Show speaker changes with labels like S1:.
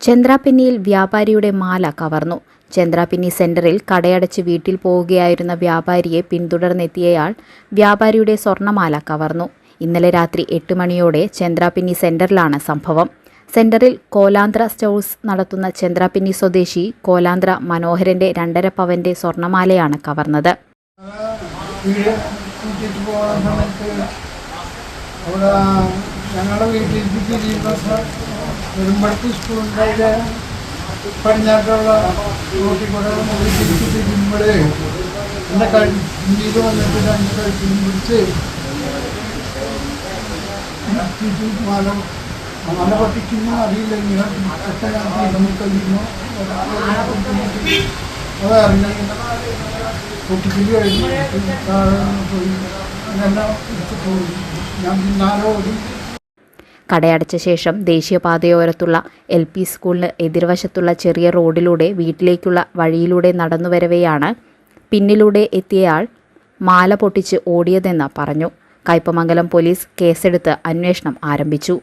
S1: ചന്ദ്രാപിന്നിയിൽ വ്യാപാരിയുടെ മാല കവർന്നു. ചന്ദ്രാപിന്നി സെന്ററിൽ കടയടച്ച് വീട്ടിൽ പോവുകയായിരുന്ന വ്യാപാരിയെ പിന്തുടർന്നെത്തിയയാൾ വ്യാപാരിയുടെ സ്വർണ്ണമാല കവർന്നു. ഇന്നലെ രാത്രി 8 മണിയോടെ ചന്ദ്രാപിന്നി സെന്ററിലാണ് സംഭവം. സെന്ററിൽ കോലാന്ത്ര സ്റ്റോഴ്സ് നടത്തുന്ന ചന്ദ്രാപിന്നി സ്വദേശി കോലാന്ത്ര മനോഹരന്റെ 2.5 പവന്റെ സ്വർണ്ണമാലയാണ് കവർന്നത്.
S2: ഞങ്ങളുടെ വീട്ടിലേക്ക് തിരിയുമ്പോൾ നെടുമ്പടത്ത് സ്കൂളിൻ്റെ പടിഞ്ഞാട്ടുള്ള റോട്ടിൽ കൂടെ തിരിച്ച് തിരിയുമ്പോൾ എന്നെ കഴിഞ്ഞിട്ട് വന്നിട്ട് 2 കഴുത്തിനും പിടിച്ച് മാല പൊട്ടിക്കുന്നു അറിയില്ല. ഇങ്ങനെ കഴിയുന്നു അത് അറിഞ്ഞു പൊട്ടിക്കൽ കഴിഞ്ഞു പോയി എന്നെ പിടിച്ച് പോയി. ഞാൻ പിന്നാലെ ഓടി.
S1: കടയടച്ച ശേഷം ദേശീയപാതയോരത്തുള്ള LP സ്കൂളിന് എതിർവശത്തുള്ള ചെറിയ റോഡിലൂടെ വീട്ടിലേക്കുള്ള വഴിയിലൂടെ നടന്നുവരവെയാണ് പിന്നിലൂടെ എത്തിയയാൾ മാല പൊട്ടിച്ച് ഓടിയതെന്ന് പറഞ്ഞു. കയ്പമംഗലം പോലീസ് കേസെടുത്ത് അന്വേഷണം ആരംഭിച്ചു.